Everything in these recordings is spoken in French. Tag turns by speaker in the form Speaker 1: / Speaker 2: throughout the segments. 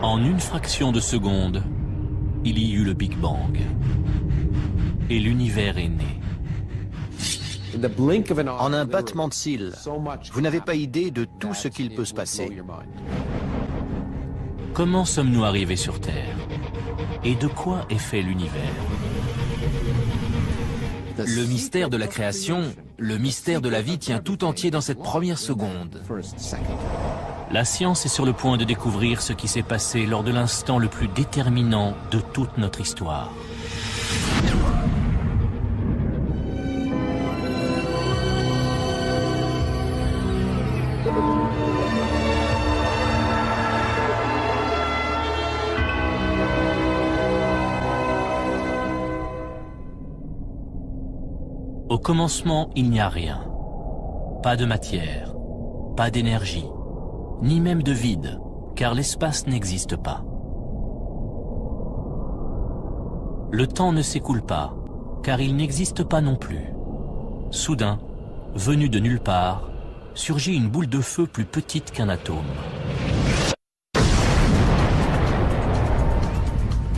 Speaker 1: En une fraction de seconde, il y eut le Big Bang. Et l'univers est né.
Speaker 2: En un battement de cils, vous n'avez pas idée de tout ce qu'il peut se passer.
Speaker 1: Comment sommes-nous arrivés sur Terre? Et de quoi est fait l'univers?
Speaker 3: Le mystère de la création, le mystère de la vie tient tout entier dans cette première seconde.
Speaker 1: La science est sur le point de découvrir ce qui s'est passé lors de l'instant le plus déterminant de toute notre histoire. Au commencement, il n'y a rien. Pas de matière, pas d'énergie, ni même de vide, car l'espace n'existe pas. Le temps ne s'écoule pas, car il n'existe pas non plus. Soudain, venue de nulle part, surgit une boule de feu plus petite qu'un atome.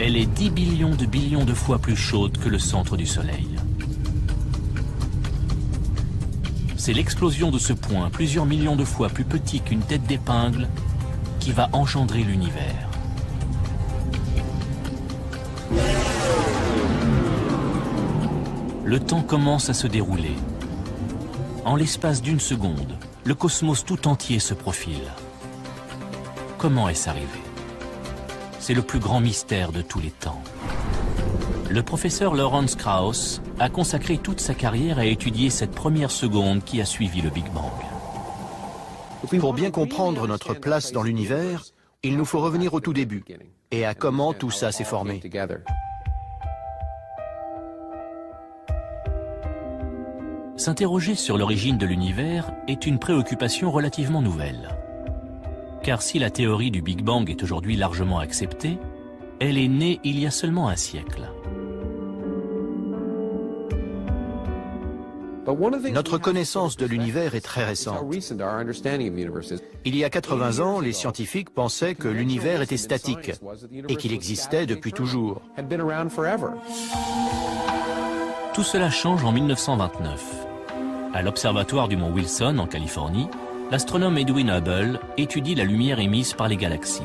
Speaker 1: Elle est 10 billions de fois plus chaude que le centre du Soleil. C'est l'explosion de ce point, plusieurs millions de fois plus petit qu'une tête d'épingle, qui va engendrer l'univers. Le temps commence à se dérouler. En l'espace d'une seconde, le cosmos tout entier se profile. Comment est-ce arrivé? C'est le plus grand mystère de tous les temps. Le professeur Lawrence Krauss a consacré toute sa carrière à étudier cette première seconde qui a suivi le Big Bang.
Speaker 2: Pour bien comprendre notre place dans l'univers, il nous faut revenir au tout début et à comment tout ça s'est formé.
Speaker 1: S'interroger sur l'origine de l'univers est une préoccupation relativement nouvelle. Car si la théorie du Big Bang est aujourd'hui largement acceptée, elle est née il y a seulement un siècle.
Speaker 2: Notre connaissance de l'univers est très récente. Il y a 80 ans, les scientifiques pensaient que l'univers était statique et qu'il existait depuis toujours.
Speaker 1: Tout cela change en 1929. À l'observatoire du mont Wilson, en Californie, l'astronome Edwin Hubble étudie la lumière émise par les galaxies.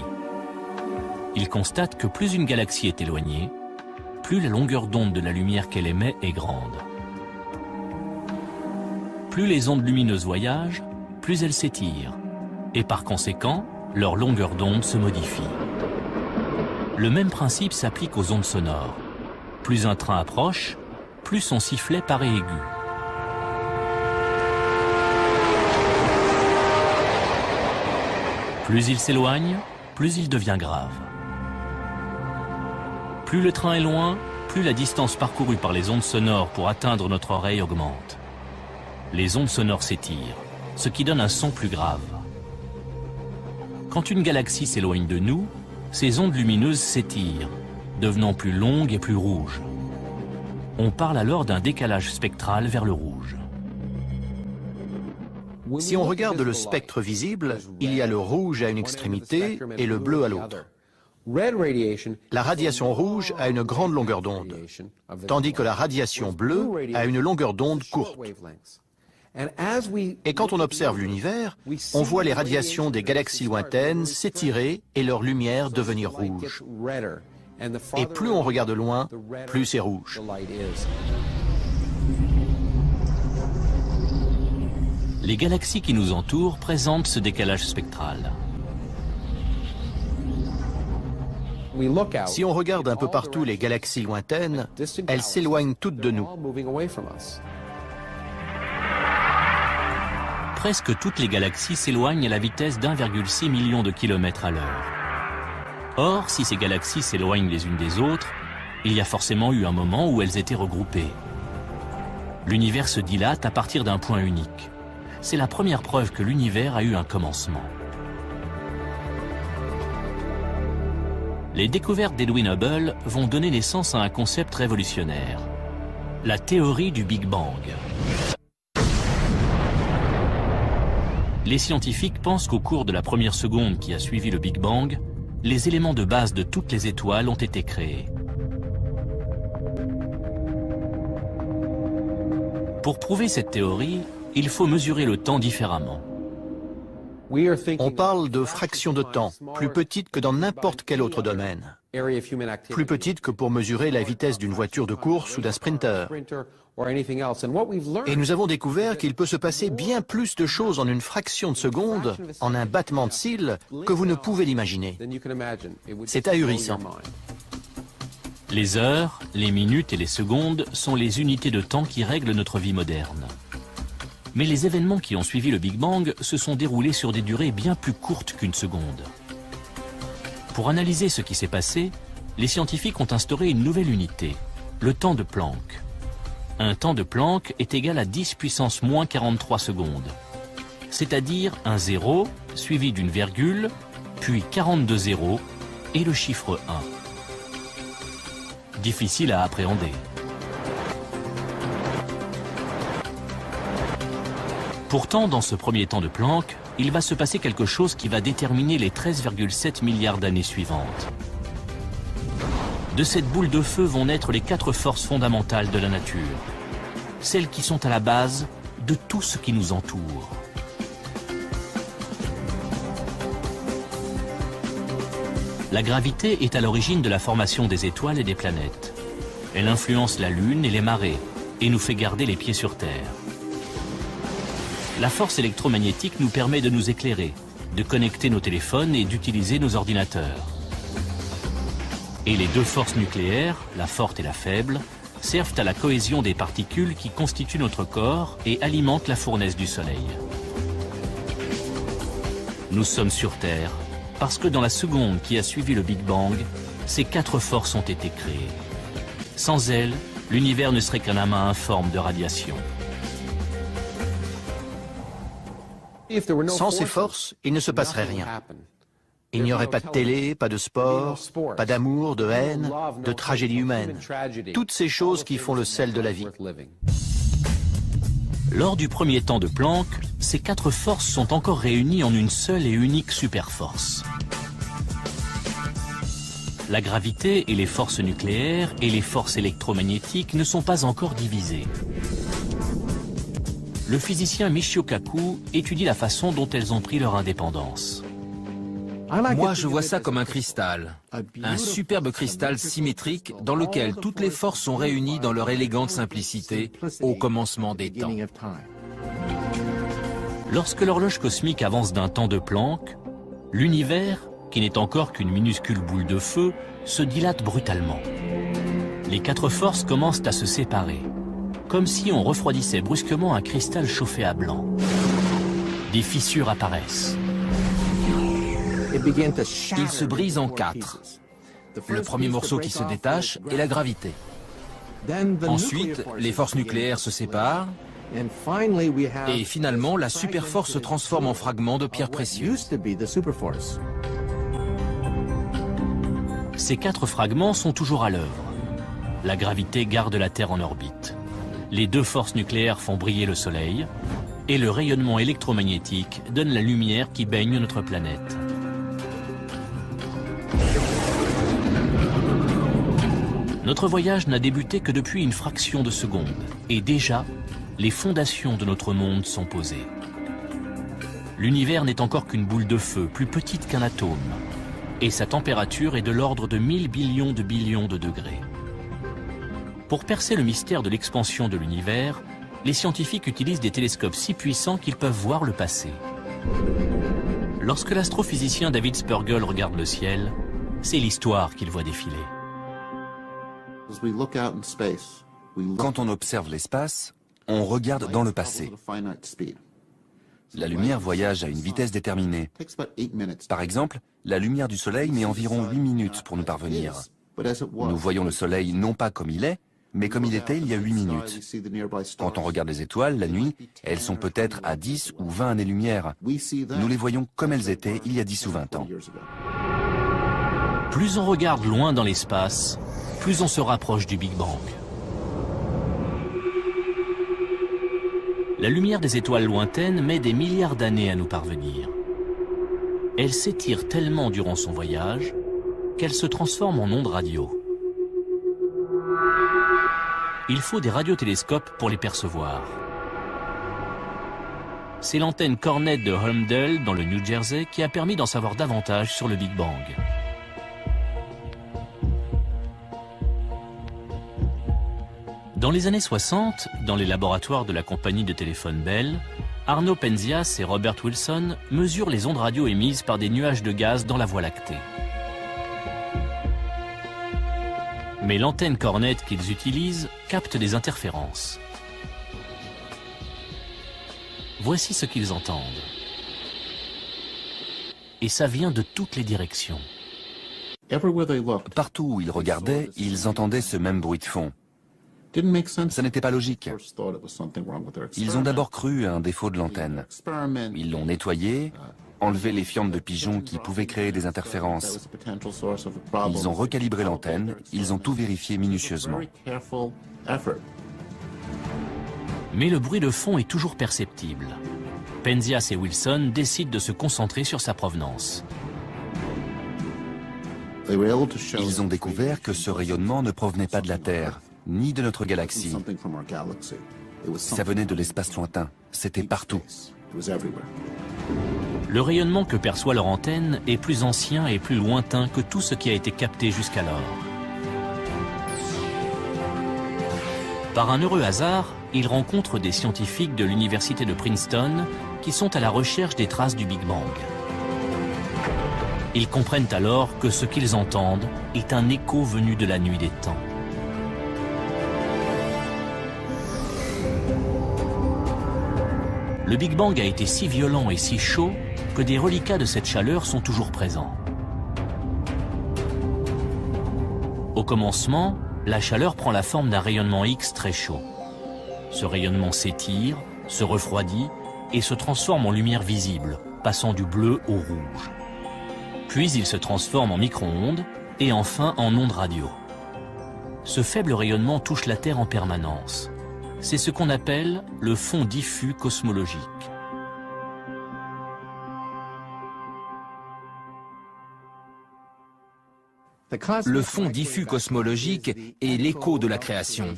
Speaker 1: Il constate que plus une galaxie est éloignée, plus la longueur d'onde de la lumière qu'elle émet est grande. Plus les ondes lumineuses voyagent, plus elles s'étirent, et par conséquent, leur longueur d'onde se modifie. Le même principe s'applique aux ondes sonores. Plus un train approche, plus son sifflet paraît aigu. Plus il s'éloigne, plus il devient grave. Plus le train est loin, plus la distance parcourue par les ondes sonores pour atteindre notre oreille augmente. Les ondes sonores s'étirent, ce qui donne un son plus grave. Quand une galaxie s'éloigne de nous, ces ondes lumineuses s'étirent, devenant plus longues et plus rouges. On parle alors d'un décalage spectral vers le rouge.
Speaker 2: Si on regarde le spectre visible, il y a le rouge à une extrémité et le bleu à l'autre. La radiation rouge a une grande longueur d'onde, tandis que la radiation bleue a une longueur d'onde courte. Et quand on observe l'univers, on voit les radiations des galaxies lointaines s'étirer et leur lumière devenir rouge. Et plus on regarde loin, plus c'est rouge.
Speaker 1: Les galaxies qui nous entourent présentent ce décalage spectral.
Speaker 2: Si on regarde un peu partout les galaxies lointaines, elles s'éloignent toutes de nous.
Speaker 1: Presque toutes les galaxies s'éloignent à la vitesse d'1,6 million de kilomètres à l'heure. Or, si ces galaxies s'éloignent les unes des autres, il y a forcément eu un moment où elles étaient regroupées. L'univers se dilate à partir d'un point unique. C'est la première preuve que l'univers a eu un commencement. Les découvertes d'Edwin Hubble vont donner naissance à un concept révolutionnaire, la théorie du Big Bang. Les scientifiques pensent qu'au cours de la première seconde qui a suivi le Big Bang, les éléments de base de toutes les étoiles ont été créés. Pour prouver cette théorie, il faut mesurer le temps différemment.
Speaker 2: On parle de fractions de temps, plus petites que dans n'importe quel autre domaine. Plus petites que pour mesurer la vitesse d'une voiture de course ou d'un sprinter. Et nous avons découvert qu'il peut se passer bien plus de choses en une fraction de seconde, en un battement de cils, que vous ne pouvez l'imaginer. C'est ahurissant.
Speaker 1: Les heures, les minutes et les secondes sont les unités de temps qui règlent notre vie moderne. Mais les événements qui ont suivi le Big Bang se sont déroulés sur des durées bien plus courtes qu'une seconde. Pour analyser ce qui s'est passé, les scientifiques ont instauré une nouvelle unité, le temps de Planck. Un temps de Planck est égal à 10 puissance moins 43 secondes, c'est-à-dire un 0 suivi d'une virgule, puis 42 zéros et le chiffre 1. Difficile à appréhender. Pourtant, dans ce premier temps de Planck, il va se passer quelque chose qui va déterminer les 13,7 milliards d'années suivantes. De cette boule de feu vont naître les 4 forces fondamentales de la nature, celles qui sont à la base de tout ce qui nous entoure. La gravité est à l'origine de la formation des étoiles et des planètes. Elle influence la Lune et les marées et nous fait garder les pieds sur Terre. La force électromagnétique nous permet de nous éclairer, de connecter nos téléphones et d'utiliser nos ordinateurs. Et les 2 forces nucléaires, la forte et la faible, servent à la cohésion des particules qui constituent notre corps et alimentent la fournaise du Soleil. Nous sommes sur Terre parce que dans la seconde qui a suivi le Big Bang, ces 4 forces ont été créées. Sans elles, l'univers ne serait qu'un amas informe de radiation.
Speaker 2: Sans ces forces, il ne se passerait rien. Il n'y aurait pas de télé, pas de sport, pas d'amour, de haine, de tragédie humaine. Toutes ces choses qui font le sel de la vie.
Speaker 1: Lors du premier temps de Planck, ces 4 forces sont encore réunies en une seule et unique superforce. La gravité et les forces nucléaires et les forces électromagnétiques ne sont pas encore divisées. Le physicien Michio Kaku étudie la façon dont elles ont pris leur indépendance.
Speaker 3: Moi, je vois ça comme un cristal. Un superbe cristal symétrique dans lequel toutes les forces sont réunies dans leur élégante simplicité au commencement des temps.
Speaker 1: Lorsque l'horloge cosmique avance d'un temps de Planck, l'univers, qui n'est encore qu'une minuscule boule de feu, se dilate brutalement. Les 4 forces commencent à se séparer, comme si on refroidissait brusquement un cristal chauffé à blanc. Des fissures apparaissent.
Speaker 3: Il se brise en 4. Le premier morceau qui se détache est la gravité. Ensuite, les forces nucléaires se séparent. Et finalement, la superforce se transforme en fragments de pierres précieuses.
Speaker 1: Ces 4 fragments sont toujours à l'œuvre. La gravité garde la Terre en orbite. Les 2 forces nucléaires font briller le Soleil. Et le rayonnement électromagnétique donne la lumière qui baigne notre planète. Notre voyage n'a débuté que depuis une fraction de seconde. Et déjà, les fondations de notre monde sont posées. L'univers n'est encore qu'une boule de feu, plus petite qu'un atome. Et sa température est de l'ordre de 1000 billions de degrés. Pour percer le mystère de l'expansion de l'univers, les scientifiques utilisent des télescopes si puissants qu'ils peuvent voir le passé. Lorsque l'astrophysicien David Spergel regarde le ciel, c'est l'histoire qu'il voit défiler.
Speaker 4: Quand on observe l'espace, on regarde dans le passé. La lumière voyage à une vitesse déterminée. Par exemple, la lumière du Soleil met environ 8 minutes pour nous parvenir. Nous voyons le Soleil non pas comme il est, mais comme il était il y a 8 minutes. Quand on regarde les étoiles, la nuit, elles sont peut-être à 10 ou 20 années-lumière. Nous les voyons comme elles étaient il y a 10 ou 20 ans.
Speaker 1: Plus on regarde loin dans l'espace, plus on se rapproche du Big Bang. La lumière des étoiles lointaines met des milliards d'années à nous parvenir. Elle s'étire tellement durant son voyage qu'elle se transforme en ondes radio. Il faut des radiotélescopes pour les percevoir. C'est l'antenne Cornette de Holmdel, dans le New Jersey, qui a permis d'en savoir davantage sur le Big Bang. Dans les années 60, dans les laboratoires de la compagnie de téléphone Bell, Arno Penzias et Robert Wilson mesurent les ondes radio émises par des nuages de gaz dans la Voie lactée. Mais l'antenne Cornette qu'ils utilisent capte des interférences. Voici ce qu'ils entendent. Et ça vient de toutes les directions.
Speaker 4: Partout où ils regardaient, ils entendaient ce même bruit de fond. Ça n'était pas logique. Ils ont d'abord cru à un défaut de l'antenne. Ils l'ont nettoyée, enlevé les fientes de pigeons qui pouvaient créer des interférences. Ils ont recalibré l'antenne, ils ont tout vérifié minutieusement.
Speaker 1: Mais le bruit de fond est toujours perceptible. Penzias et Wilson décident de se concentrer sur sa provenance.
Speaker 4: Ils ont découvert que ce rayonnement ne provenait pas de la Terre, ni de notre galaxie. Ça venait de l'espace lointain, c'était partout.
Speaker 1: Le rayonnement que perçoit leur antenne est plus ancien et plus lointain que tout ce qui a été capté jusqu'alors. Par un heureux hasard, ils rencontrent des scientifiques de l'université de Princeton qui sont à la recherche des traces du Big Bang. Ils comprennent alors que ce qu'ils entendent est un écho venu de la nuit des temps. Le Big Bang a été si violent et si chaud que des reliquats de cette chaleur sont toujours présents. Au commencement, la chaleur prend la forme d'un rayonnement X très chaud. Ce rayonnement s'étire, se refroidit et se transforme en lumière visible, passant du bleu au rouge. Puis il se transforme en micro-ondes et enfin en ondes radio. Ce faible rayonnement touche la Terre en permanence. C'est ce qu'on appelle le fond diffus cosmologique.
Speaker 3: Le fond diffus cosmologique est l'écho de la création,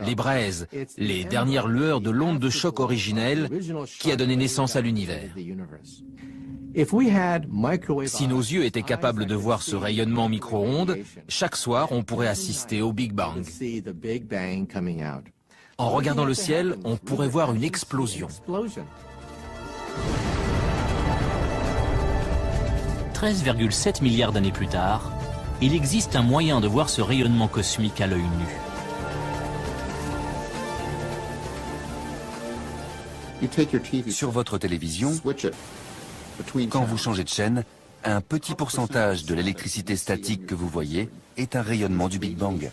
Speaker 3: les braises, les dernières lueurs de l'onde de choc originelle qui a donné naissance à l'univers. Si nos yeux étaient capables de voir ce rayonnement micro-ondes, chaque soir on pourrait assister au Big Bang. En regardant le ciel, on pourrait voir une explosion.
Speaker 1: 13,7 milliards d'années plus tard, il existe un moyen de voir ce rayonnement cosmique à l'œil nu.
Speaker 4: Sur votre télévision, quand vous changez de chaîne, un petit pourcentage de l'électricité statique que vous voyez est un rayonnement du Big Bang.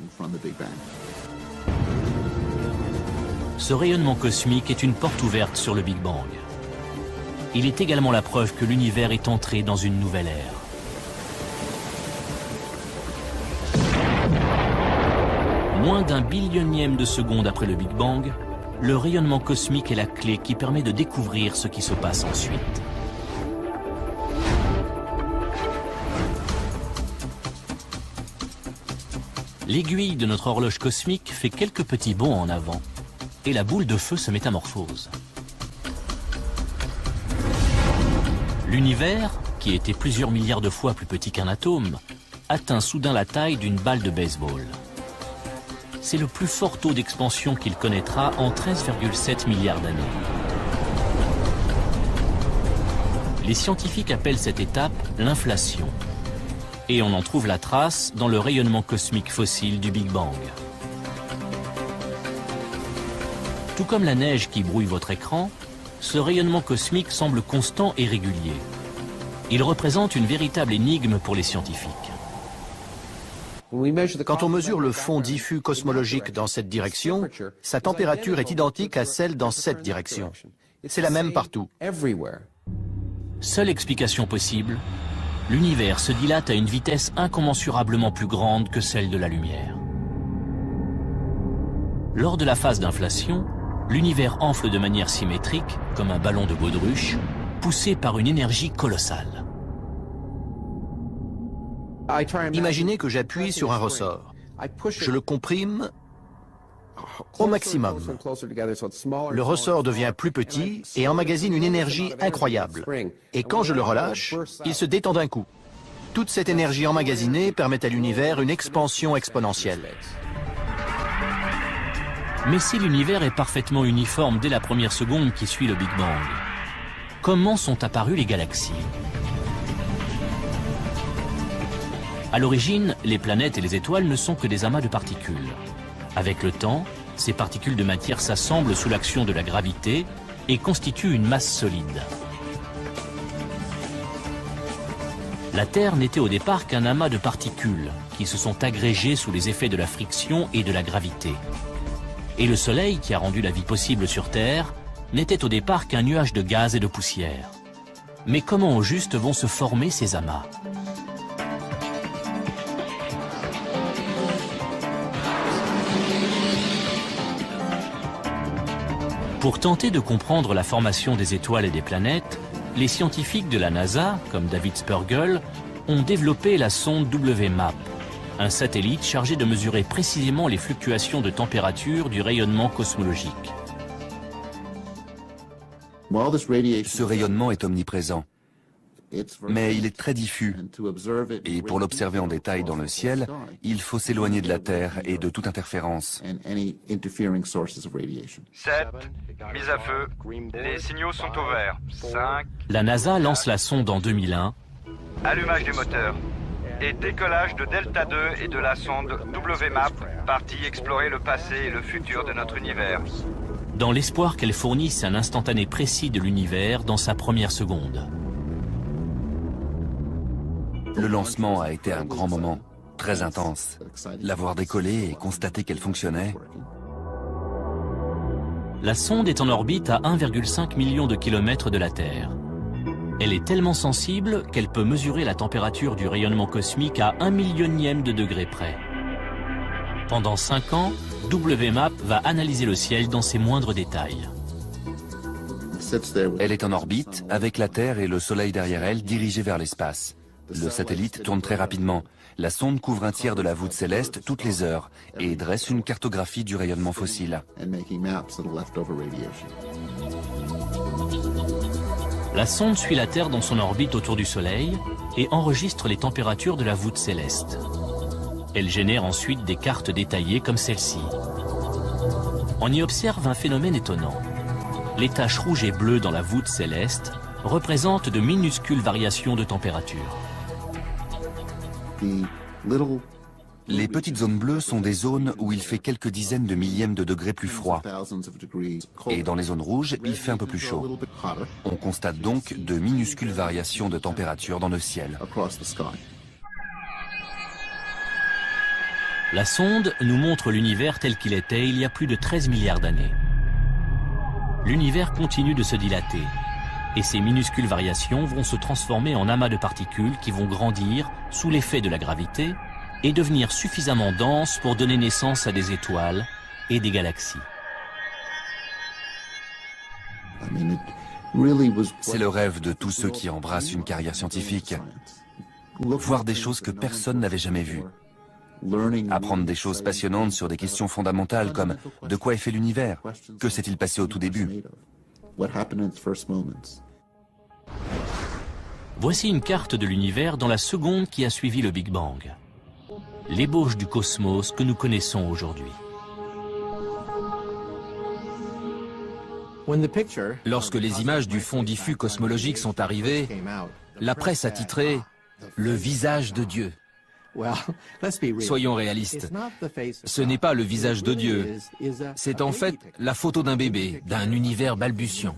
Speaker 1: Ce rayonnement cosmique est une porte ouverte sur le Big Bang. Il est également la preuve que l'univers est entré dans une nouvelle ère. Moins d'un billionième de seconde après le Big Bang, le rayonnement cosmique est la clé qui permet de découvrir ce qui se passe ensuite. L'aiguille de notre horloge cosmique fait quelques petits bonds en avant et la boule de feu se métamorphose. L'univers, qui était plusieurs milliards de fois plus petit qu'un atome, atteint soudain la taille d'une balle de baseball. C'est le plus fort taux d'expansion qu'il connaîtra en 13,7 milliards d'années. Les scientifiques appellent cette étape l'inflation. Et on en trouve la trace dans le rayonnement cosmique fossile du Big Bang. Tout comme la neige qui brouille votre écran, ce rayonnement cosmique semble constant et régulier. Il représente une véritable énigme pour les scientifiques.
Speaker 2: Quand on mesure le fond diffus cosmologique dans cette direction, sa température est identique à celle dans cette direction. C'est la même partout.
Speaker 1: Seule explication possible, l'univers se dilate à une vitesse incommensurablement plus grande que celle de la lumière. Lors de la phase d'inflation, l'univers enfle de manière symétrique, comme un ballon de baudruche, poussé par une énergie colossale.
Speaker 2: Imaginez que j'appuie sur un ressort. Je le comprime au maximum. Le ressort devient plus petit et emmagasine une énergie incroyable. Et quand je le relâche, il se détend d'un coup. Toute cette énergie emmagasinée permet à l'univers une expansion exponentielle.
Speaker 1: Mais si l'univers est parfaitement uniforme dès la première seconde qui suit le Big Bang, comment sont apparues les galaxies? À l'origine, les planètes et les étoiles ne sont que des amas de particules. Avec le temps, ces particules de matière s'assemblent sous l'action de la gravité et constituent une masse solide. La Terre n'était au départ qu'un amas de particules qui se sont agrégées sous les effets de la friction et de la gravité. Et le Soleil, qui a rendu la vie possible sur Terre, n'était au départ qu'un nuage de gaz et de poussière. Mais comment au juste vont se former ces amas? Pour tenter de comprendre la formation des étoiles et des planètes, les scientifiques de la NASA, comme David Spergel, ont développé la sonde WMAP, un satellite chargé de mesurer précisément les fluctuations de température du rayonnement cosmologique.
Speaker 4: Ce rayonnement est omniprésent, mais il est très diffus. Et pour l'observer en détail dans le ciel, il faut s'éloigner de la Terre et de toute interférence.
Speaker 5: 7, mise à feu, les signaux sont au vert. 5,
Speaker 1: La NASA lance la sonde en 2001,
Speaker 5: allumage du moteur. Et décollage de Delta 2 et de la sonde WMAP, partie explorer le passé et le futur de notre univers.
Speaker 1: dans l'espoir qu'elle fournisse un instantané précis de l'univers dans sa première seconde.
Speaker 4: Le lancement a été un grand moment, très intense. L'avoir décollée et constater qu'elle fonctionnait.
Speaker 1: La sonde est en orbite à 1,5 million de kilomètres de la Terre. Elle est tellement sensible qu'elle peut mesurer la température du rayonnement cosmique à 1 millionième de degré près. Pendant 5 ans, WMAP va analyser le ciel dans ses moindres détails.
Speaker 4: Elle est en orbite, avec la Terre et le Soleil derrière elle, dirigée vers l'espace. Le satellite tourne très rapidement. La sonde couvre un tiers de la voûte céleste toutes les heures et dresse une cartographie du rayonnement fossile.
Speaker 1: La sonde suit la Terre dans son orbite autour du Soleil et enregistre les températures de la voûte céleste. Elle génère ensuite des cartes détaillées comme celle-ci. On y observe un phénomène étonnant. Les taches rouges et bleues dans la voûte céleste représentent de minuscules variations de température.
Speaker 4: Les petites zones bleues sont des zones où il fait quelques dizaines de millièmes de degrés plus froid. Et dans les zones rouges, il fait un peu plus chaud. On constate donc de minuscules variations de température dans le ciel.
Speaker 1: La sonde nous montre l'univers tel qu'il était il y a plus de 13 milliards d'années. L'univers continue de se dilater, et ces minuscules variations vont se transformer en amas de particules qui vont grandir sous l'effet de la gravité et devenir suffisamment denses pour donner naissance à des étoiles et des galaxies.
Speaker 4: C'est le rêve de tous ceux qui embrassent une carrière scientifique. Voir des choses que personne n'avait jamais vues. Apprendre des choses passionnantes sur des questions fondamentales comme de quoi est fait l'univers? Que s'est-il passé au tout début?
Speaker 1: Voici une carte de l'univers dans la seconde qui a suivi le Big Bang. L'ébauche du cosmos que nous connaissons aujourd'hui.
Speaker 3: Lorsque les images du fond diffus cosmologique sont arrivées, la presse a titré « Le visage de Dieu ». Soyons réalistes, ce n'est pas le visage de Dieu, c'est en fait la photo d'un bébé, d'un univers balbutiant.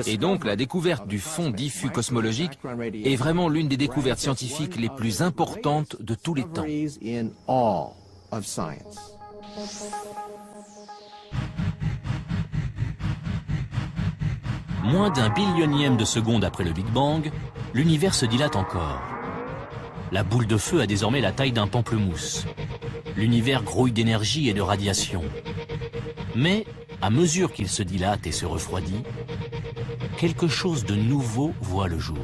Speaker 3: Et donc la découverte du fond diffus cosmologique est vraiment l'une des découvertes scientifiques les plus importantes de tous les temps.
Speaker 1: Moins d'un billionième de seconde après le Big Bang, l'univers se dilate encore. La boule de feu a désormais la taille d'un pamplemousse. L'univers grouille d'énergie et de radiation. Mais, à mesure qu'il se dilate et se refroidit, quelque chose de nouveau voit le jour.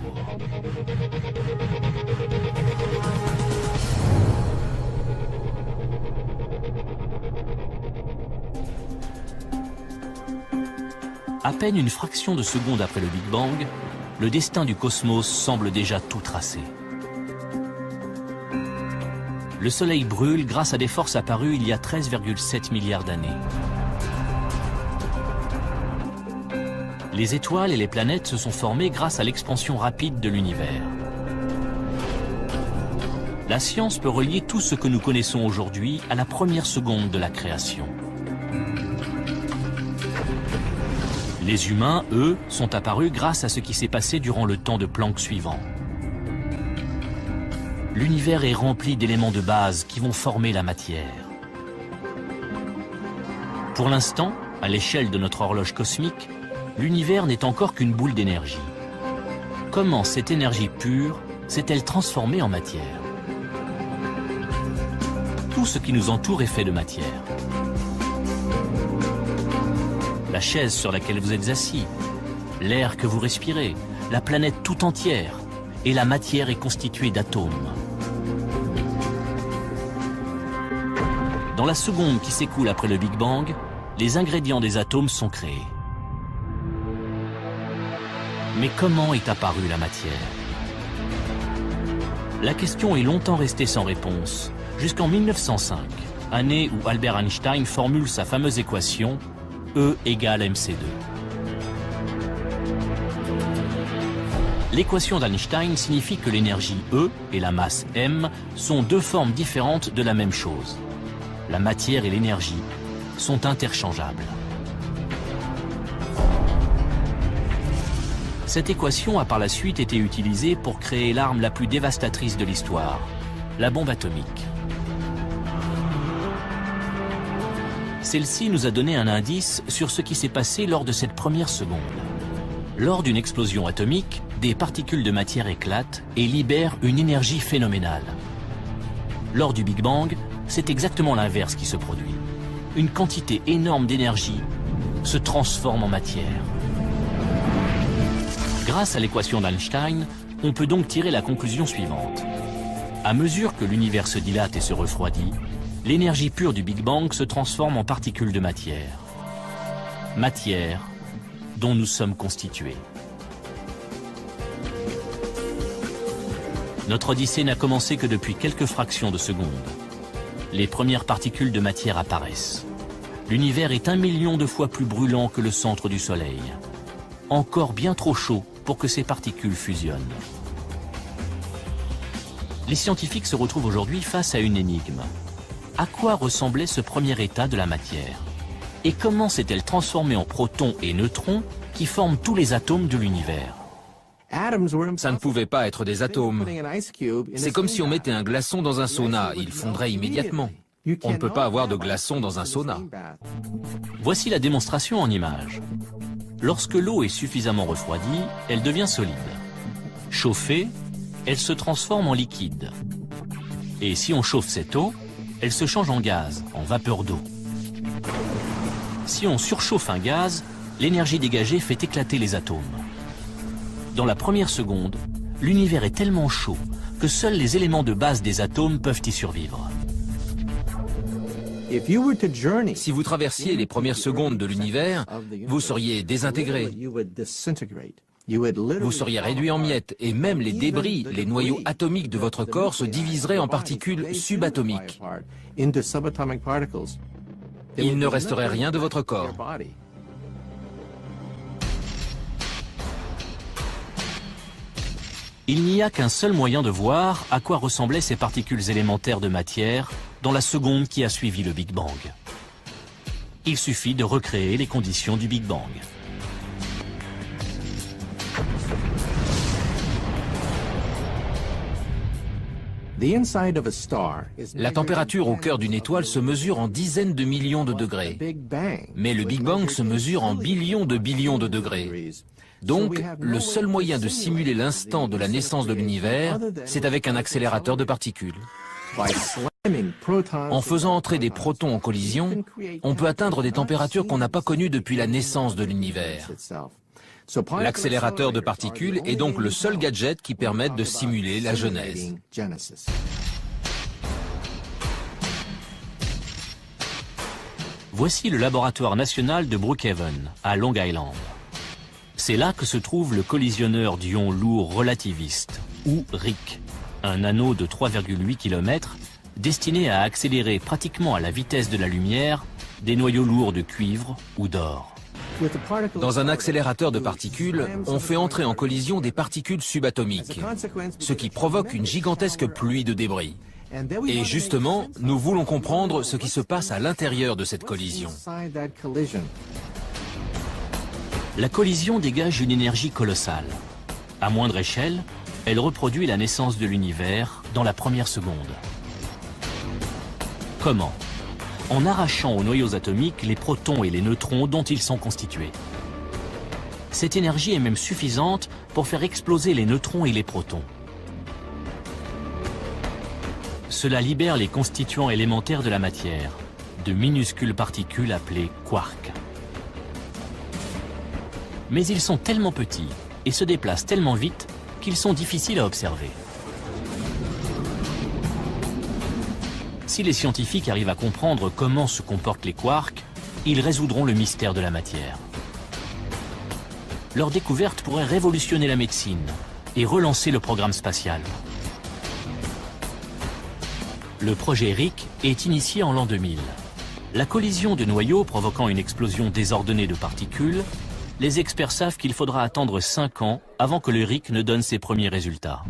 Speaker 1: À peine une fraction de seconde après le Big Bang, le destin du cosmos semble déjà tout tracé. Le Soleil brûle grâce à des forces apparues il y a 13,7 milliards d'années. Les étoiles et les planètes se sont formées grâce à l'expansion rapide de l'univers. La science peut relier tout ce que nous connaissons aujourd'hui à la première seconde de la création. Les humains, eux, sont apparus grâce à ce qui s'est passé durant le temps de Planck suivant. L'univers est rempli d'éléments de base qui vont former la matière. Pour l'instant, à l'échelle de notre horloge cosmique, l'univers n'est encore qu'une boule d'énergie. Comment cette énergie pure s'est-elle transformée en matière? Tout ce qui nous entoure est fait de matière. La chaise sur laquelle vous êtes assis, l'air que vous respirez, la planète tout entière, et la matière est constituée d'atomes. Dans la seconde qui s'écoule après le Big Bang, les ingrédients des atomes sont créés. Mais comment est apparue la matière? La question est longtemps restée sans réponse, jusqu'en 1905, année où Albert Einstein formule sa fameuse équation E égale mc2. L'équation d'Einstein signifie que l'énergie E et la masse m sont deux formes différentes de la même chose. La matière et l'énergie sont interchangeables. Cette équation a par la suite été utilisée pour créer l'arme la plus dévastatrice de l'histoire, la bombe atomique. Celle-ci nous a donné un indice sur ce qui s'est passé lors de cette première seconde. Lors d'une explosion atomique, des particules de matière éclatent et libèrent une énergie phénoménale. Lors du Big Bang, c'est exactement l'inverse qui se produit. Une quantité énorme d'énergie se transforme en matière. Grâce à l'équation d'Einstein, on peut donc tirer la conclusion suivante. À mesure que l'univers se dilate et se refroidit, l'énergie pure du Big Bang se transforme en particules de matière. Matière dont nous sommes constitués. Notre odyssée n'a commencé que depuis quelques fractions de secondes. Les premières particules de matière apparaissent. L'univers est 1 million de fois plus brûlant que le centre du Soleil. Encore bien trop chaud pour que ces particules fusionnent. Les scientifiques se retrouvent aujourd'hui face à une énigme. À quoi ressemblait ce premier état de la matière? Et comment s'est-elle transformée en protons et neutrons qui forment tous les atomes de l'univers?
Speaker 3: Ça ne pouvait pas être des atomes. C'est comme si on mettait un glaçon dans un sauna, il fondrait immédiatement. On ne peut pas avoir de glaçon dans un sauna.
Speaker 1: Voici la démonstration en images. Lorsque l'eau est suffisamment refroidie, elle devient solide. Chauffée, elle se transforme en liquide. Et si on chauffe cette eau, elle se change en gaz, en vapeur d'eau. Si on surchauffe un gaz, l'énergie dégagée fait éclater les atomes. Dans la première seconde, l'univers est tellement chaud que seuls les éléments de base des atomes peuvent y survivre.
Speaker 3: Si vous traversiez les premières secondes de l'univers, vous seriez désintégré. Vous seriez réduit en miettes et même les débris, les noyaux atomiques de votre corps se diviseraient en particules subatomiques. Il ne resterait rien de votre corps.
Speaker 1: Il n'y a qu'un seul moyen de voir à quoi ressemblaient ces particules élémentaires de matière dans la seconde qui a suivi le Big Bang. Il suffit de recréer les conditions du Big Bang.
Speaker 3: La température au cœur d'une étoile se mesure en dizaines de millions de degrés. Mais le Big Bang se mesure en billions de degrés. Donc, le seul moyen de simuler l'instant de la naissance de l'univers, c'est avec un accélérateur de particules. En faisant entrer des protons en collision, on peut atteindre des températures qu'on n'a pas connues depuis la naissance de l'univers. L'accélérateur de particules est donc le seul gadget qui permette de simuler la genèse.
Speaker 1: Voici le laboratoire national de Brookhaven, à Long Island. C'est là que se trouve le collisionneur d'ions lourds relativistes, ou RIC, un anneau de 3,8 km destiné à accélérer pratiquement à la vitesse de la lumière des noyaux lourds de cuivre ou d'or.
Speaker 3: Dans un accélérateur de particules, on fait entrer en collision des particules subatomiques, ce qui provoque une gigantesque pluie de débris. Et justement, nous voulons comprendre ce qui se passe à l'intérieur de cette collision.
Speaker 1: La collision dégage une énergie colossale. À moindre échelle, elle reproduit la naissance de l'univers dans la première seconde. Comment? En arrachant aux noyaux atomiques les protons et les neutrons dont ils sont constitués. Cette énergie est même suffisante pour faire exploser les neutrons et les protons. Cela libère les constituants élémentaires de la matière, de minuscules particules appelées quarks. Mais ils sont tellement petits et se déplacent tellement vite qu'ils sont difficiles à observer. Si les scientifiques arrivent à comprendre comment se comportent les quarks, ils résoudront le mystère de la matière. Leur découverte pourrait révolutionner la médecine et relancer le programme spatial. Le projet RIC est initié en l'an 2000. La collision de noyaux provoquant une explosion désordonnée de particules, les experts savent qu'il faudra attendre 5 ans avant que le RIC ne donne ses premiers résultats.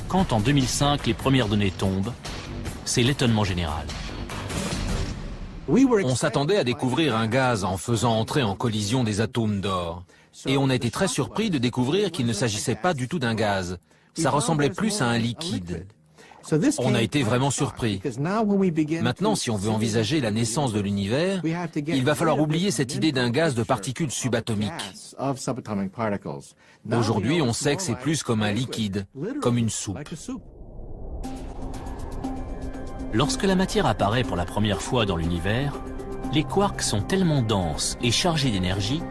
Speaker 1: Quand en 2005 les premières données tombent, c'est l'étonnement général.
Speaker 3: On s'attendait à découvrir un gaz en faisant entrer en collision des atomes d'or. Et on a été très surpris de découvrir qu'il ne s'agissait pas du tout d'un gaz. Ça ressemblait plus à un liquide. On a été vraiment surpris. Maintenant, si on veut envisager la naissance de l'univers, il va falloir oublier cette idée d'un gaz de particules subatomiques. Aujourd'hui, on sait que c'est plus comme un liquide, comme une soupe.
Speaker 1: Lorsque la matière apparaît pour la première fois dans l'univers, les quarks sont tellement denses et chargés d'énergie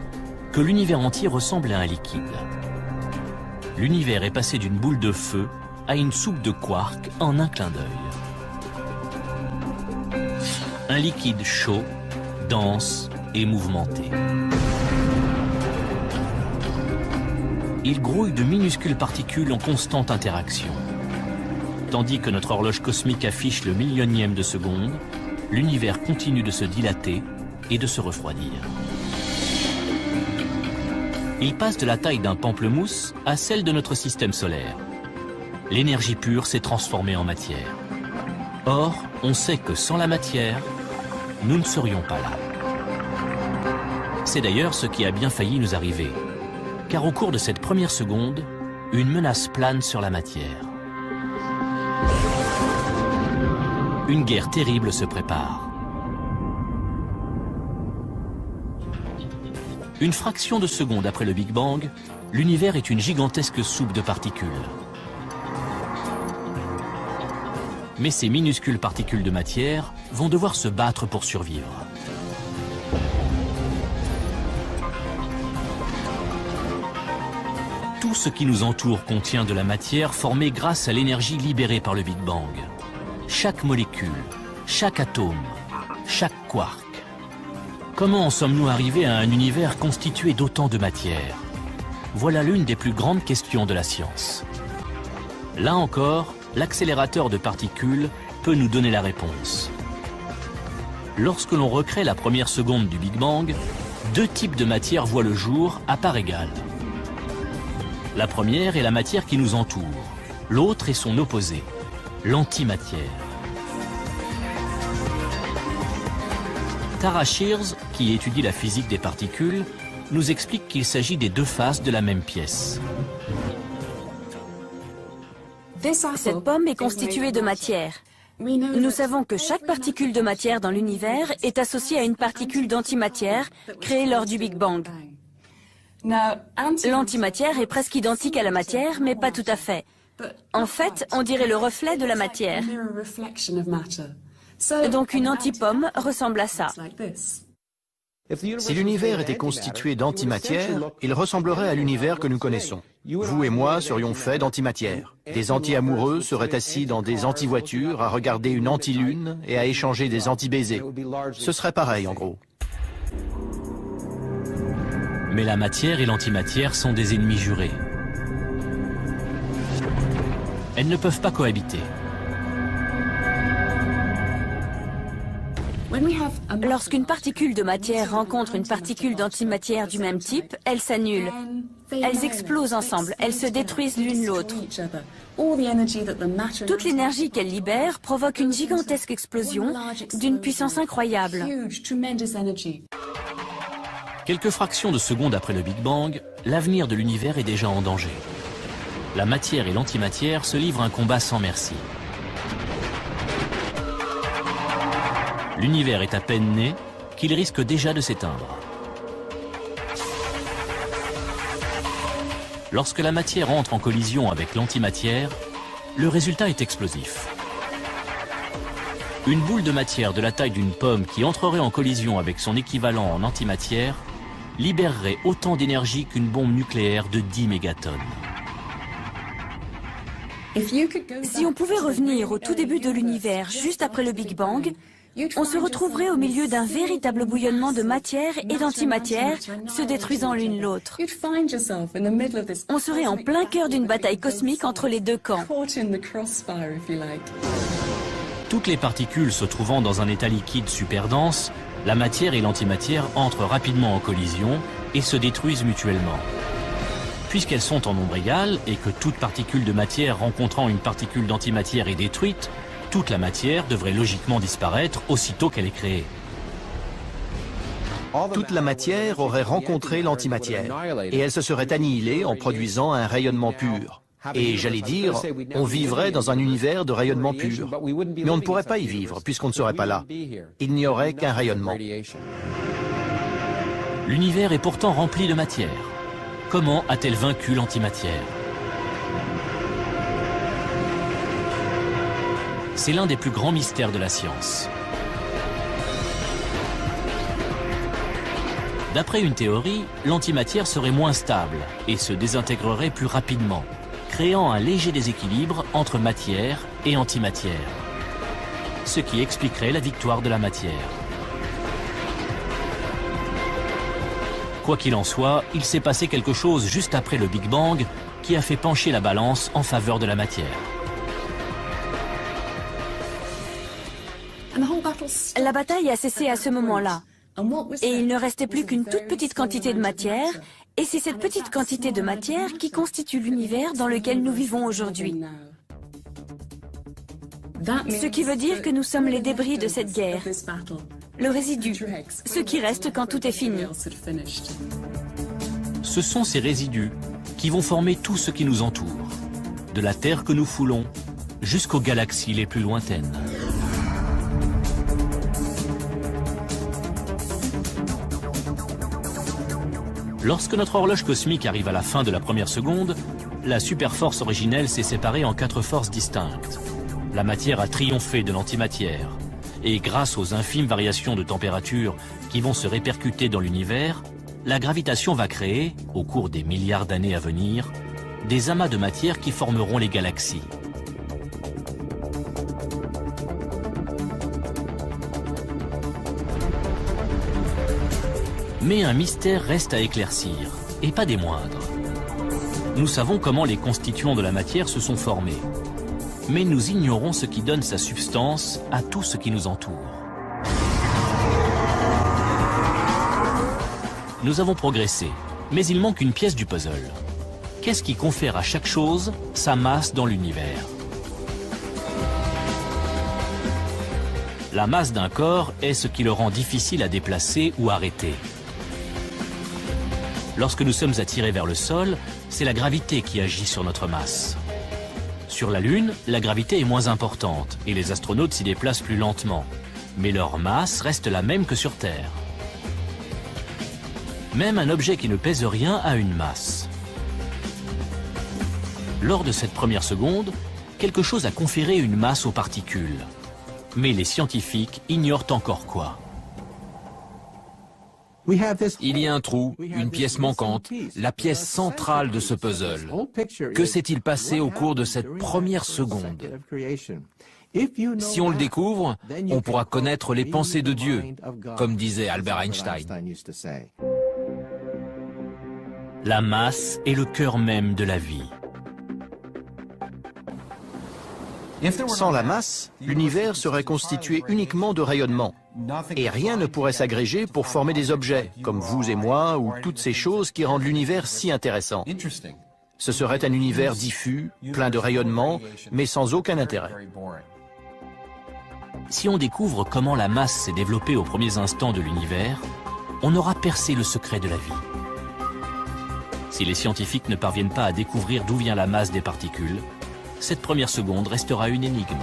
Speaker 1: que l'univers entier ressemble à un liquide. L'univers est passé d'une boule de feu à une soupe de quarks en un clin d'œil. Un liquide chaud, dense et mouvementé. Il grouille de minuscules particules en constante interaction. Tandis que notre horloge cosmique affiche le millionième de seconde, l'univers continue de se dilater et de se refroidir. Il passe de la taille d'un pamplemousse à celle de notre système solaire. L'énergie pure s'est transformée en matière. Or, on sait que sans la matière, nous ne serions pas là. C'est d'ailleurs ce qui a bien failli nous arriver. Car au cours de cette première seconde, une menace plane sur la matière. Une guerre terrible se prépare. Une fraction de seconde après le Big Bang, l'univers est une gigantesque soupe de particules. Mais ces minuscules particules de matière vont devoir se battre pour survivre. Tout ce qui nous entoure contient de la matière formée grâce à l'énergie libérée par le Big Bang. Chaque molécule, chaque atome, chaque quark. Comment en sommes-nous arrivés à un univers constitué d'autant de matière? Voilà l'une des plus grandes questions de la science. Là encore, l'accélérateur de particules peut nous donner la réponse. Lorsque l'on recrée la première seconde du Big Bang, deux types de matière voient le jour à part égale. La première est la matière qui nous entoure. L'autre est son opposé, l'antimatière. Tara Shears, qui étudie la physique des particules, nous explique qu'il s'agit des deux faces de la même pièce.
Speaker 6: Cette pomme est constituée de matière. Nous savons que chaque particule de matière dans l'univers est associée à une particule d'antimatière créée lors du Big Bang. L'antimatière est presque identique à la matière, mais pas tout à fait. En fait, on dirait le reflet de la matière. Donc une antipomme ressemble à ça.
Speaker 2: Si l'univers était constitué d'antimatière, il ressemblerait à l'univers que nous connaissons. Vous et moi serions faits d'antimatière. Des anti-amoureux seraient assis dans des anti-voitures à regarder une anti-lune et à échanger des anti-baisers. Ce serait pareil en gros.
Speaker 1: Mais la matière et l'antimatière sont des ennemis jurés. Elles ne peuvent pas cohabiter.
Speaker 6: Lorsqu'une particule de matière rencontre une particule d'antimatière du même type, elles s'annulent. Elles explosent ensemble, elles se détruisent l'une l'autre. Toute l'énergie qu'elles libèrent provoque une gigantesque explosion d'une puissance incroyable.
Speaker 1: Quelques fractions de secondes après le Big Bang, l'avenir de l'univers est déjà en danger. La matière et l'antimatière se livrent un combat sans merci. L'univers est à peine né qu'il risque déjà de s'éteindre. Lorsque la matière entre en collision avec l'antimatière, le résultat est explosif. Une boule de matière de la taille d'une pomme qui entrerait en collision avec son équivalent en antimatière libérerait autant d'énergie qu'une bombe nucléaire de 10 mégatonnes.
Speaker 6: Si on pouvait revenir au tout début de l'univers, juste après le Big Bang, on se retrouverait au milieu d'un véritable bouillonnement de matière et d'antimatière, se détruisant l'une l'autre. On serait en plein cœur d'une bataille cosmique entre les deux camps.
Speaker 1: Toutes les particules se trouvant dans un état liquide super dense, la matière et l'antimatière entrent rapidement en collision et se détruisent mutuellement. Puisqu'elles sont en nombre égal et que toute particule de matière rencontrant une particule d'antimatière est détruite, toute la matière devrait logiquement disparaître aussitôt qu'elle est créée.
Speaker 2: Toute la matière aurait rencontré l'antimatière et elle se serait annihilée en produisant un rayonnement pur. Et j'allais dire, on vivrait dans un univers de rayonnement pur. Mais on ne pourrait pas y vivre puisqu'on ne serait pas là. Il n'y aurait qu'un rayonnement.
Speaker 1: L'univers est pourtant rempli de matière. Comment a-t-elle vaincu l'antimatière ? C'est l'un des plus grands mystères de la science. D'après une théorie, l'antimatière serait moins stable et se désintégrerait plus rapidement, créant un léger déséquilibre entre matière et antimatière, ce qui expliquerait la victoire de la matière. Quoi qu'il en soit, il s'est passé quelque chose juste après le Big Bang qui a fait pencher la balance en faveur de la matière.
Speaker 6: La bataille a cessé à ce moment-là. Et il ne restait plus qu'une toute petite quantité de matière, et c'est cette petite quantité de matière qui constitue l'univers dans lequel nous vivons aujourd'hui. Ce qui veut dire que nous sommes les débris de cette guerre, le résidu, ce qui reste quand tout est fini.
Speaker 1: Ce sont ces résidus qui vont former tout ce qui nous entoure, de la Terre que nous foulons jusqu'aux galaxies les plus lointaines. Lorsque notre horloge cosmique arrive à la fin de la première seconde, la superforce originelle s'est séparée en 4 forces distinctes. La matière a triomphé de l'antimatière. Et grâce aux infimes variations de température qui vont se répercuter dans l'univers, la gravitation va créer, au cours des milliards d'années à venir, des amas de matière qui formeront les galaxies. Mais un mystère reste à éclaircir, et pas des moindres. Nous savons comment les constituants de la matière se sont formés, mais nous ignorons ce qui donne sa substance à tout ce qui nous entoure. Nous avons progressé, mais il manque une pièce du puzzle. Qu'est-ce qui confère à chaque chose sa masse dans l'univers ? La masse d'un corps est ce qui le rend difficile à déplacer ou arrêter. Lorsque nous sommes attirés vers le sol, c'est la gravité qui agit sur notre masse. Sur la Lune, la gravité est moins importante et les astronautes s'y déplacent plus lentement. Mais leur masse reste la même que sur Terre. Même un objet qui ne pèse rien a une masse. Lors de cette première seconde, quelque chose a conféré une masse aux particules. Mais les scientifiques ignorent encore quoi.
Speaker 3: Il y a un trou, une pièce manquante, la pièce centrale de ce puzzle. Que s'est-il passé au cours de cette première seconde? Si on le découvre, on pourra connaître les pensées de Dieu, comme disait Albert Einstein.
Speaker 1: La masse est le cœur même de la vie.
Speaker 2: Sans la masse, l'univers serait constitué uniquement de rayonnement. Et rien ne pourrait s'agréger pour former des objets, comme vous et moi, ou toutes ces choses qui rendent l'univers si intéressant. Ce serait un univers diffus, plein de rayonnement, mais sans aucun intérêt.
Speaker 1: Si on découvre comment la masse s'est développée aux premiers instants de l'univers, on aura percé le secret de la vie. Si les scientifiques ne parviennent pas à découvrir d'où vient la masse des particules, cette première seconde restera une énigme.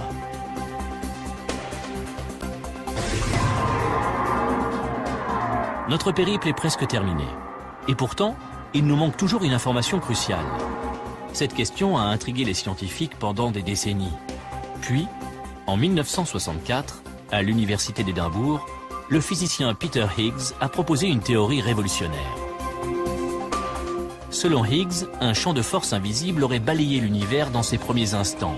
Speaker 1: Notre périple est presque terminé. Et pourtant, il nous manque toujours une information cruciale. Cette question a intrigué les scientifiques pendant des décennies. Puis, en 1964, à l'université d'Édimbourg, le physicien Peter Higgs a proposé une théorie révolutionnaire. Selon Higgs, un champ de force invisible aurait balayé l'univers dans ses premiers instants,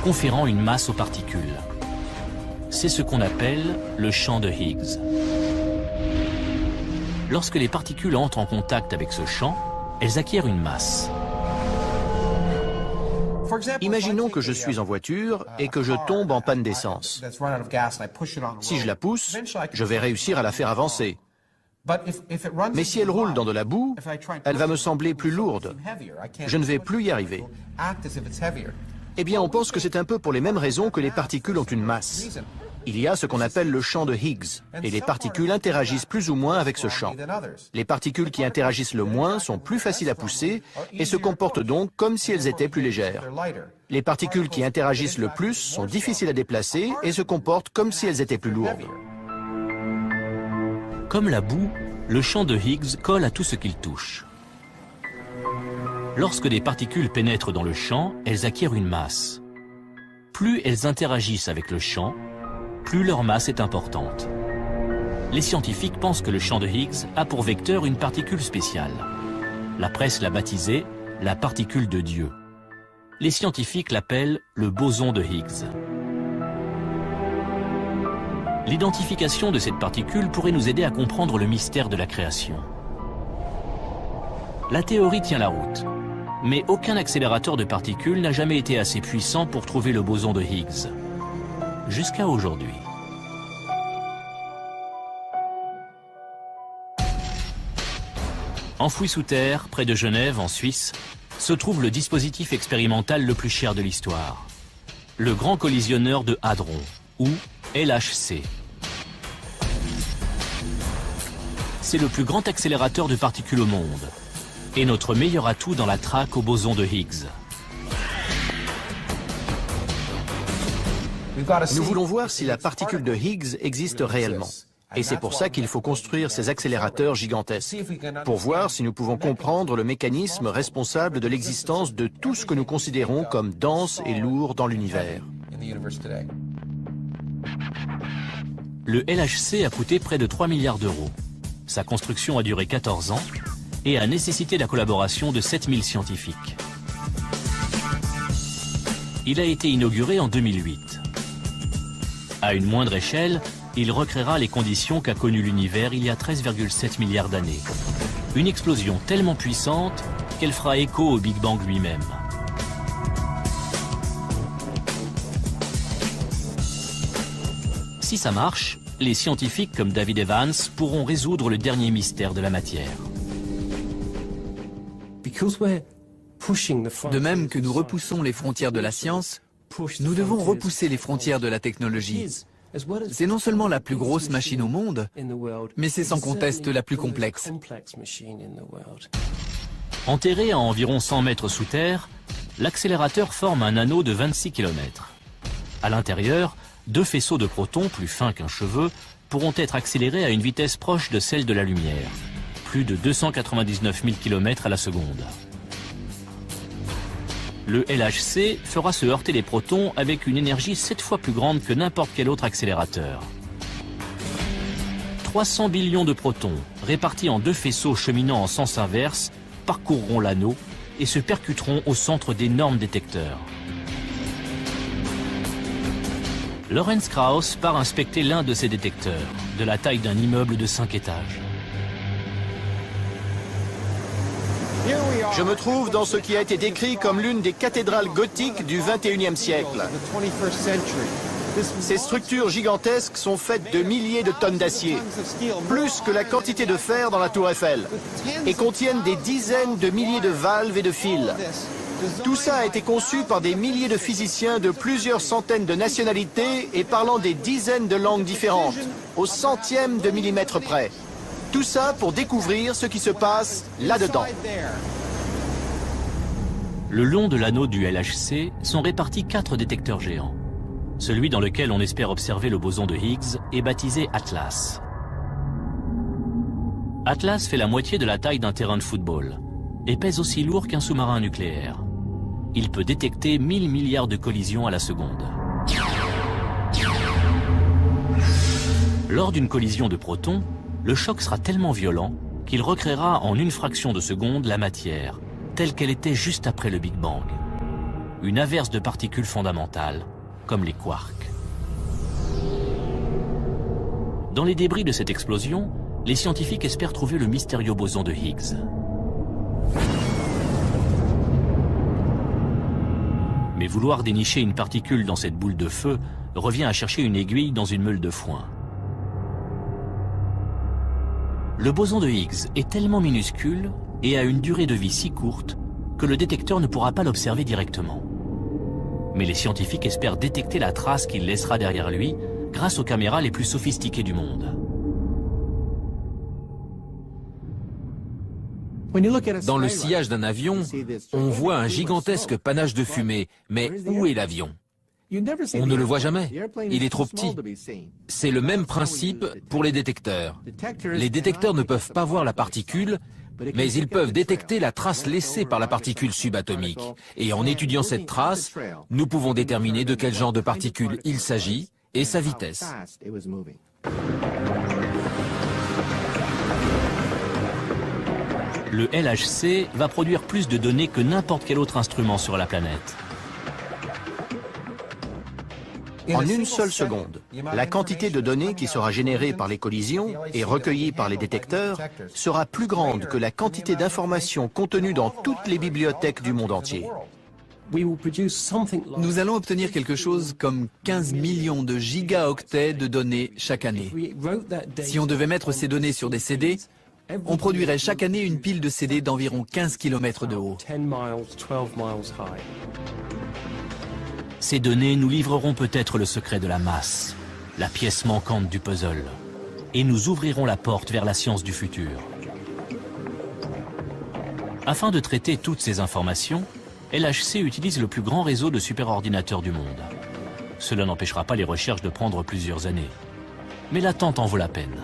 Speaker 1: conférant une masse aux particules. C'est ce qu'on appelle le champ de Higgs. Lorsque les particules entrent en contact avec ce champ, elles acquièrent une masse.
Speaker 2: Imaginons que je suis en voiture et que je tombe en panne d'essence. Si je la pousse, je vais réussir à la faire avancer. Mais si elle roule dans de la boue, elle va me sembler plus lourde. Je ne vais plus y arriver. Eh bien, on pense que c'est un peu pour les mêmes raisons que les particules ont une masse. Il y a ce qu'on appelle le champ de Higgs, et les particules interagissent plus ou moins avec ce champ. Les particules qui interagissent le moins sont plus faciles à pousser et se comportent donc comme si elles étaient plus légères. Les particules qui interagissent le plus sont difficiles à déplacer et se comportent comme si elles étaient plus lourdes.
Speaker 1: Comme la boue, le champ de Higgs colle à tout ce qu'il touche. Lorsque des particules pénètrent dans le champ, elles acquièrent une masse. Plus elles interagissent avec le champ, plus leur masse est importante. Les scientifiques pensent que le champ de Higgs a pour vecteur une particule spéciale. La presse l'a baptisée la particule de Dieu. Les scientifiques l'appellent le boson de Higgs. L'identification de cette particule pourrait nous aider à comprendre le mystère de la création. La théorie tient la route, mais aucun accélérateur de particules n'a jamais été assez puissant pour trouver le boson de Higgs. Jusqu'à aujourd'hui. Enfoui sous terre, près de Genève, en Suisse, se trouve le dispositif expérimental le plus cher de l'histoire. Le Grand Collisionneur de Hadron, ou LHC. C'est le plus grand accélérateur de particules au monde, et notre meilleur atout dans la traque au boson de Higgs.
Speaker 2: Nous voulons voir si la particule de Higgs existe réellement. Et c'est pour ça qu'il faut construire ces accélérateurs gigantesques, pour voir si nous pouvons comprendre le mécanisme responsable de l'existence de tout ce que nous considérons comme dense et lourd dans l'univers.
Speaker 1: Le LHC a coûté près de 3 milliards d'euros. Sa construction a duré 14 ans et a nécessité la collaboration de 7000 scientifiques. Il a été inauguré en 2008. À une moindre échelle, il recréera les conditions qu'a connues l'univers il y a 13,7 milliards d'années. Une explosion tellement puissante qu'elle fera écho au Big Bang lui-même. Si ça marche, les scientifiques comme David Evans pourront résoudre le dernier mystère de la matière.
Speaker 7: De même que nous repoussons les frontières de la science, nous devons repousser les frontières de la technologie. C'est non seulement la plus grosse machine au monde, mais c'est sans conteste la plus complexe.
Speaker 1: Enterré à environ 100 mètres sous terre, l'accélérateur forme un anneau de 26 km. À l'intérieur, 2 faisceaux de protons plus fins qu'un cheveu pourront être accélérés à une vitesse proche de celle de la lumière, plus de 299 000 km à la seconde. Le LHC fera se heurter les protons avec une énergie 7 fois plus grande que n'importe quel autre accélérateur. 300 billions de protons, répartis en 2 faisceaux cheminant en sens inverse, parcourront l'anneau et se percuteront au centre d'énormes détecteurs. Lawrence Krauss part inspecter l'un de ces détecteurs, de la taille d'un immeuble de 5 étages.
Speaker 2: Je me trouve dans ce qui a été décrit comme l'une des cathédrales gothiques du XXIe siècle. Ces structures gigantesques sont faites de milliers de tonnes d'acier, plus que la quantité de fer dans la tour Eiffel, et contiennent des dizaines de milliers de valves et de fils. Tout ça a été conçu par des milliers de physiciens de plusieurs centaines de nationalités et parlant des dizaines de langues différentes, au centième de millimètre près. Tout ça pour découvrir ce qui se passe là-dedans.
Speaker 1: Le long de l'anneau du LHC sont répartis 4 détecteurs géants. Celui dans lequel on espère observer le boson de Higgs est baptisé Atlas. Atlas fait la moitié de la taille d'un terrain de football et pèse aussi lourd qu'un sous-marin nucléaire. Il peut détecter 1000 milliards de collisions à la seconde. Lors d'une collision de protons, le choc sera tellement violent qu'il recréera en une fraction de seconde la matière, telle qu'elle était juste après le Big Bang. Une averse de particules fondamentales, comme les quarks. Dans les débris de cette explosion, les scientifiques espèrent trouver le mystérieux boson de Higgs. Mais vouloir dénicher une particule dans cette boule de feu revient à chercher une aiguille dans une meule de foin. Le boson de Higgs est tellement minuscule et a une durée de vie si courte que le détecteur ne pourra pas l'observer directement. Mais les scientifiques espèrent détecter la trace qu'il laissera derrière lui grâce aux caméras les plus sophistiquées du monde.
Speaker 3: Dans le sillage d'un avion, on voit un gigantesque panache de fumée. Mais où est l'avion? On ne le voit jamais. Il est trop petit. C'est le même principe pour les détecteurs. Les détecteurs ne peuvent pas voir la particule, mais ils peuvent détecter la trace laissée par la particule subatomique. Et en étudiant cette trace, nous pouvons déterminer de quel genre de particule il s'agit et sa vitesse.
Speaker 1: Le LHC va produire plus de données que n'importe quel autre instrument sur la planète.
Speaker 2: En une seule seconde, la quantité de données qui sera générée par les collisions et recueillie par les détecteurs sera plus grande que la quantité d'informations contenues dans toutes les bibliothèques du monde entier.
Speaker 7: Nous allons obtenir quelque chose comme 15 millions de gigaoctets de données chaque année. Si on devait mettre ces données sur des CD, on produirait chaque année une pile de CD d'environ 15 km de haut.
Speaker 1: Ces données nous livreront peut-être le secret de la masse, la pièce manquante du puzzle, et nous ouvriront la porte vers la science du futur. Afin de traiter toutes ces informations, LHC utilise le plus grand réseau de superordinateurs du monde. Cela n'empêchera pas les recherches de prendre plusieurs années. Mais l'attente en vaut la peine.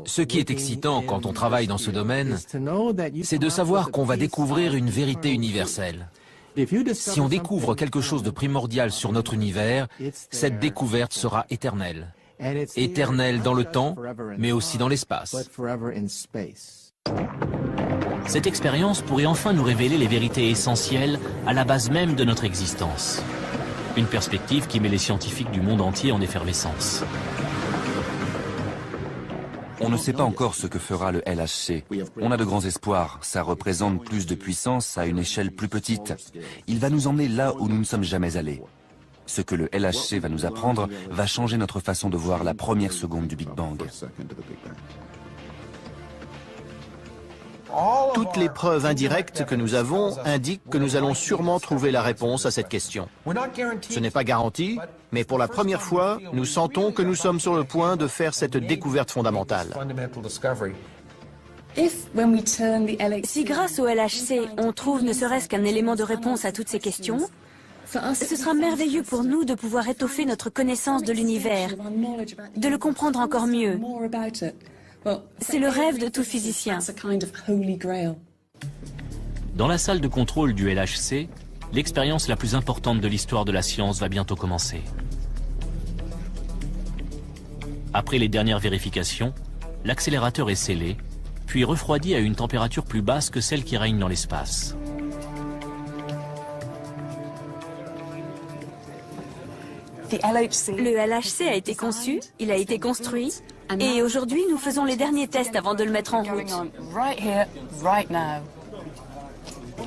Speaker 3: Ce qui est excitant quand on travaille dans ce domaine, c'est de savoir qu'on va découvrir une vérité universelle. Si on découvre quelque chose de primordial sur notre univers, cette découverte sera éternelle. Éternelle dans le temps, mais aussi dans l'espace.
Speaker 1: Cette expérience pourrait enfin nous révéler les vérités essentielles à la base même de notre existence. Une perspective qui met les scientifiques du monde entier en effervescence.
Speaker 4: On ne sait pas encore ce que fera le LHC. On a de grands espoirs. Ça représente plus de puissance à une échelle plus petite. Il va nous emmener là où nous ne sommes jamais allés. Ce que le LHC va nous apprendre va changer notre façon de voir la première seconde du Big Bang.
Speaker 2: Toutes les preuves indirectes que nous avons indiquent que nous allons sûrement trouver la réponse à cette question. Ce n'est pas garanti, mais pour la première fois, nous sentons que nous sommes sur le point de faire cette découverte fondamentale.
Speaker 6: Si grâce au LHC, on trouve ne serait-ce qu'un élément de réponse à toutes ces questions, ce sera merveilleux pour nous de pouvoir étoffer notre connaissance de l'univers, de le comprendre encore mieux. C'est le rêve de tout physicien.
Speaker 1: Dans la salle de contrôle du LHC, l'expérience la plus importante de l'histoire de la science va bientôt commencer. Après les dernières vérifications, l'accélérateur est scellé, puis refroidi à une température plus basse que celle qui règne dans l'espace.
Speaker 6: Le LHC a été conçu, il a été construit, et aujourd'hui nous faisons les derniers tests avant de le mettre en route.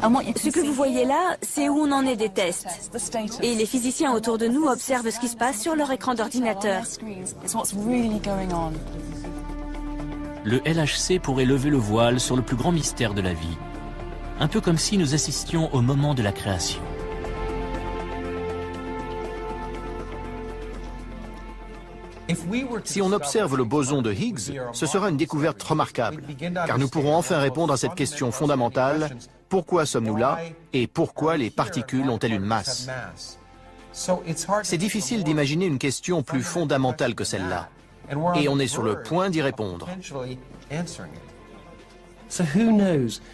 Speaker 6: Ce que vous voyez là, c'est où on en est des tests. Et les physiciens autour de nous observent ce qui se passe sur leur écran d'ordinateur.
Speaker 1: Le LHC pourrait lever le voile sur le plus grand mystère de la vie, un peu comme si nous assistions au moment de la création.
Speaker 2: Si on observe le boson de Higgs, ce sera une découverte remarquable, car nous pourrons enfin répondre à cette question fondamentale: pourquoi sommes-nous là et pourquoi les particules ont-elles une masse? C'est difficile d'imaginer une question plus fondamentale que celle-là, et on est sur le point d'y répondre.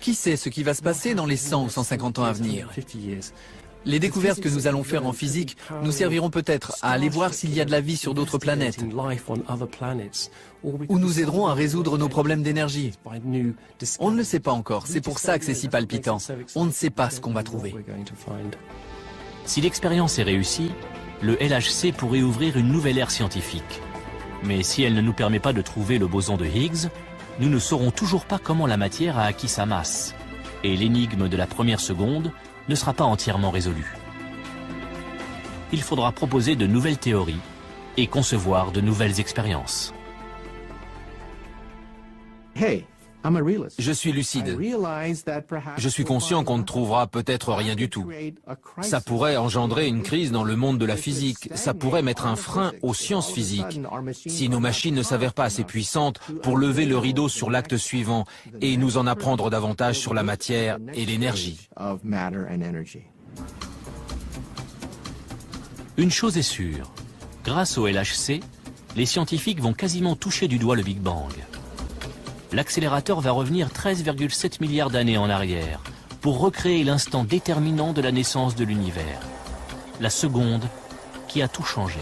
Speaker 7: Qui sait ce qui va se passer dans les 100 ou 150 ans à venir? Les découvertes que nous allons faire en physique nous serviront peut-être à aller voir s'il y a de la vie sur d'autres planètes, ou nous aideront à résoudre nos problèmes d'énergie. On ne le sait pas encore, c'est pour ça que c'est si palpitant. On ne sait pas ce qu'on va trouver.
Speaker 1: Si l'expérience est réussie, le LHC pourrait ouvrir une nouvelle ère scientifique. Mais si elle ne nous permet pas de trouver le boson de Higgs, nous ne saurons toujours pas comment la matière a acquis sa masse. Et l'énigme de la première seconde ne sera pas entièrement résolue. Il faudra proposer de nouvelles théories et concevoir de nouvelles expériences.
Speaker 3: Je suis lucide. Je suis conscient qu'on ne trouvera peut-être rien du tout. Ça pourrait engendrer une crise dans le monde de la physique. Ça pourrait mettre un frein aux sciences physiques. Si nos machines ne s'avèrent pas assez puissantes pour lever le rideau sur l'acte suivant et nous en apprendre davantage sur la matière et l'énergie.
Speaker 1: Une chose est sûre, grâce au LHC, les scientifiques vont quasiment toucher du doigt le Big Bang. L'accélérateur va revenir 13,7 milliards d'années en arrière pour recréer l'instant déterminant de la naissance de l'univers, la seconde qui a tout changé.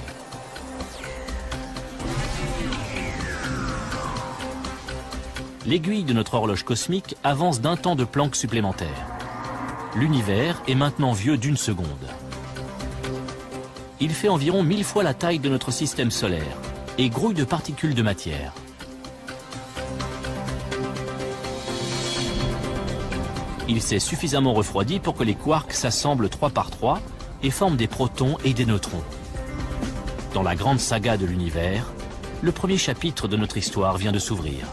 Speaker 1: L'aiguille de notre horloge cosmique avance d'un temps de Planck supplémentaire. L'univers est maintenant vieux d'une seconde. Il fait environ 1000 fois la taille de notre système solaire et grouille de particules de matière. Il s'est suffisamment refroidi pour que les quarks s'assemblent 3 par 3 et forment des protons et des neutrons. Dans la grande saga de l'univers, le premier chapitre de notre histoire vient de s'ouvrir.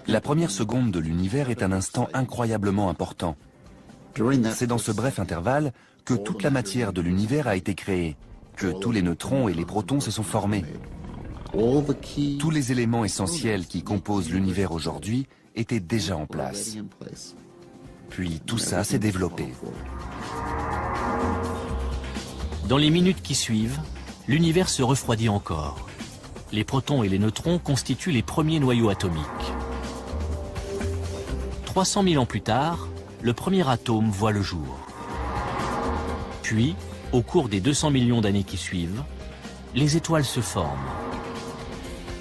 Speaker 4: La première seconde de l'univers est un instant incroyablement important. C'est dans ce bref intervalle que toute la matière de l'univers a été créée, que tous les neutrons et les protons se sont formés. Tous les éléments essentiels qui composent l'univers aujourd'hui étaient déjà en place. Puis tout ça s'est développé.
Speaker 1: Dans les minutes qui suivent, l'univers se refroidit encore. Les protons et les neutrons constituent les premiers noyaux atomiques. 300 000 ans plus tard, le premier atome voit le jour. Puis, au cours des 200 millions d'années qui suivent, les étoiles se forment.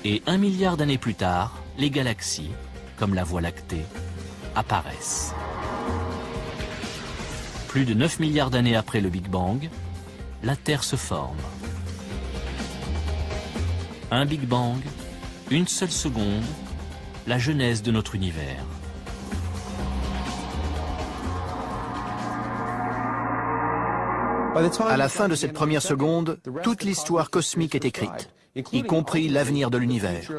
Speaker 1: Et 1 milliard d'années plus tard, les galaxies, comme la Voie lactée, apparaissent. Plus de 9 milliards d'années après le Big Bang, la Terre se forme. Un Big Bang, une seule seconde, la genèse de notre univers.
Speaker 2: À la fin de cette première seconde, toute l'histoire cosmique est écrite, y compris l'avenir de l'univers.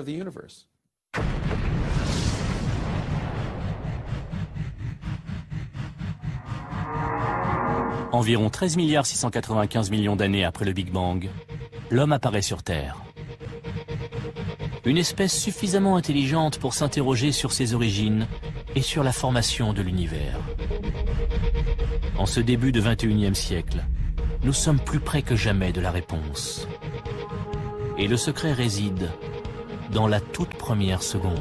Speaker 1: Environ 13 695 millions d'années après le Big Bang, l'homme apparaît sur Terre. Une espèce suffisamment intelligente pour s'interroger sur ses origines et sur la formation de l'univers. En ce début de 21e siècle, nous sommes plus près que jamais de la réponse. Et le secret réside dans la toute première seconde.